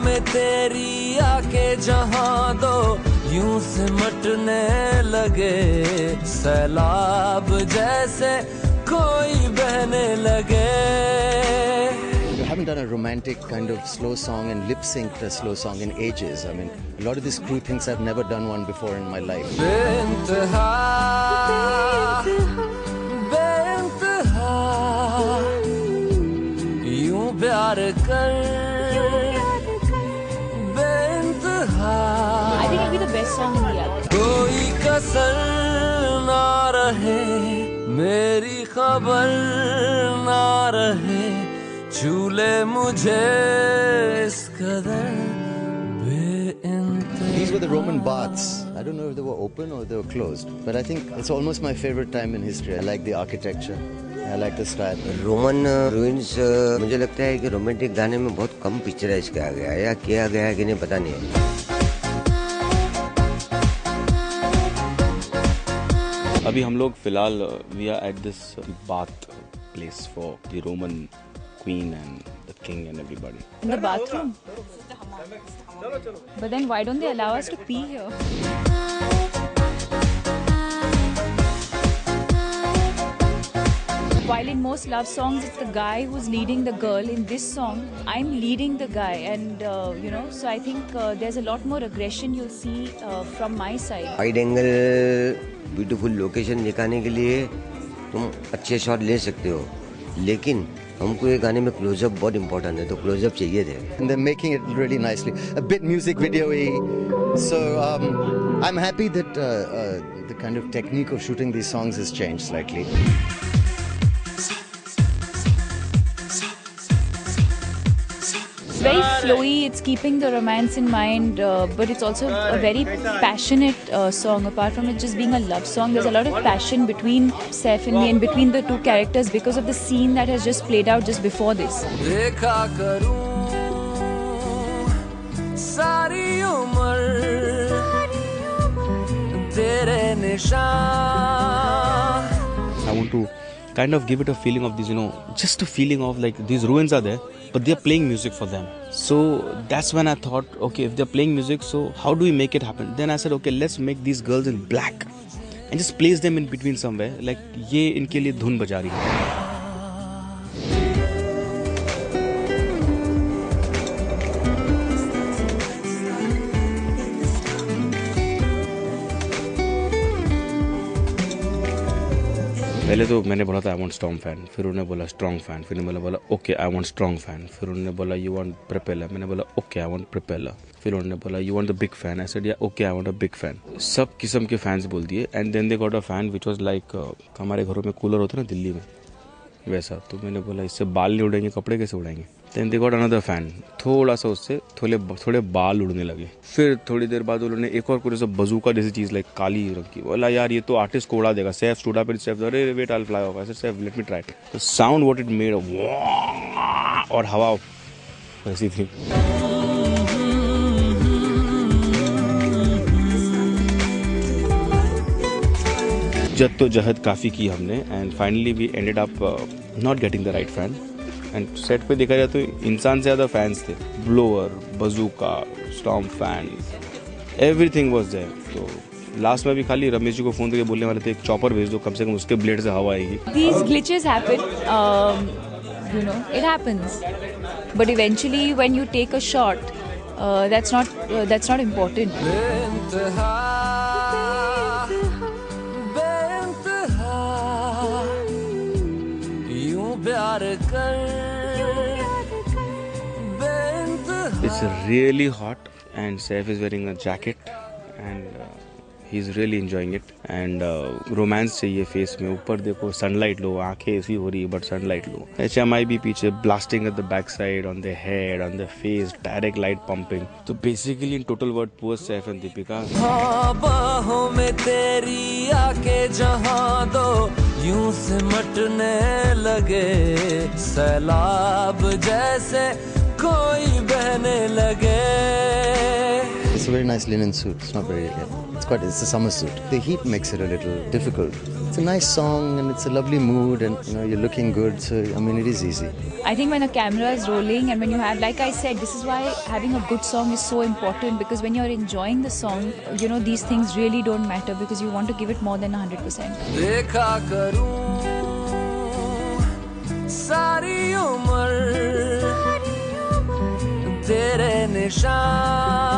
में तेरी आके जहां दो यूं सिमटने लगे, सैलाब जैसे कोई बहने लगे। I haven't done a romantic kind of slow song and lip-synced a slow song in ages. I mean, a lot of this crew thinks I've never done one before in my life. बेइंतहा यूं प्यार कर बेइंतहा। I think it'll be the best song in the album. कोई कसर ना रहे, मेरी खबर ना रहे, झूले मुझे इस कदर बेइंतहा। These were the Roman baths. I don't know if they were open or they were closed, but I think it's almost my favorite time in history. I like the architecture. I like the style. Roman ruins मुझे लगता है कि romantic गाने में बहुत कम picturise किया गया है या किया गया है कि नहीं पता नहीं है। अभी हम लोग फिलहाल we are at this bath place for the Roman queen and the king and everybody. In the bathroom. But then why don't they allow us to pee here? While in most love songs it's the guy who's leading the girl, in this song I'm leading the guy, and so I think there's a lot more aggression you'll see from my side. Wide angle beautiful location दिखाने के लिए तुम अच्छे shot ले सकते हो, लेकिन हमको ये गाने में क्लोजअप बहुत इंपॉर्टेंट है, तो क्लोजअप चाहिए थे। And they're making it really nicely. A bit music video-y. So I'm happy that the kind of technique of shooting these songs has changed slightly. It's very flowy, it's keeping the romance in mind, but it's also a very passionate song. Apart from it just being a love song, there's a lot of passion between Saif and me and between the two characters because of the scene that has just played out just before this. देखा करूं सारी उम्र तेरे निशान। I want to kind of give it a feeling of this, just a feeling of like these ruins are there, but they're playing music for them. So that's when I thought, okay, if they're playing music, so how do we make it happen? Then I said, okay, let's make these girls in black and just place them in between somewhere. Like ये इनके लिए धुन बजा रही है। पहले तो मैंने बोला था आई वांट स्टॉर्म फैन, फिर उन्होंने बोला स्ट्रॉन्ग फैन, फिर मैंने बोला okay I want strong fan, फिर उन्होंने बोला यू वांट प्रोपेलर, मैंने बोला ओके आई वांट प्रोपेलर, फिर उन्होंने बोला you want the big fan, I said yeah okay I want a big fan. सब किस्म के फैंस बोल दिए and then they got a fan which was like हमारे घरों में कूलर होता है ना दिल्ली में वैसा, तो मैंने बोला इससे बाल नहीं उड़ेंगे, कपड़े कैसे उड़ाएंगे। Then they got another fan, थोड़ा सा उससे थोड़े बाल उड़ने लगे। फिर थोड़ी देर बाद उन्होंने एक और पूरे सब बजूका जैसी चीज लाइक काली रंग की, बोला यार ये तो आर्टिस्ट को उड़ा देगा। Saif stood up and Saif अरे wait I will fly off, I said Saif let me try. The sound what it made और हवा वैसी थी। जद्दोजहद काफ़ी की हमने and finally we ended up not getting the right fan. And set पे देखा जाए तो इंसान से ज़्यादा फैंस थे, blower, bazooka, storm fan, everything was there. तो लास्ट में भी खाली रमेश जी को फ़ोन करके बोलने वाले थे एक चॉपर भेज दो, कम से कम उसके ब्लेड से हवा आएगी। These glitches happen, it happens, but eventually when you take a shot, that's not important. It's really hot and Saif is wearing a jacket and he's really enjoying it and romance चाहिए face में। ऊपर देखो sunlight लो, आंखें ऐसी हो रही है but sunlight low. HMI भी पीछे blasting at the back side, on the head, on the face, direct light pumping. तो basically in total word poor Saif and Deepika. बाहों में तेरी आके जहां दो यूं सिमटने लगे, सैलाब जैसे कोई बहने लगे। This a very nice linen suit. It's not very, it's a summer suit. The heat makes it a little difficult. It's a nice song and it's a lovely mood and you're looking good. So, I mean, it is easy. I think when a camera is rolling and when you have, like I said, this is why having a good song is so important, because when you're enjoying the song, these things really don't matter because you want to give it more than 100%. देखा करूं सारी उम्र तेरे निशान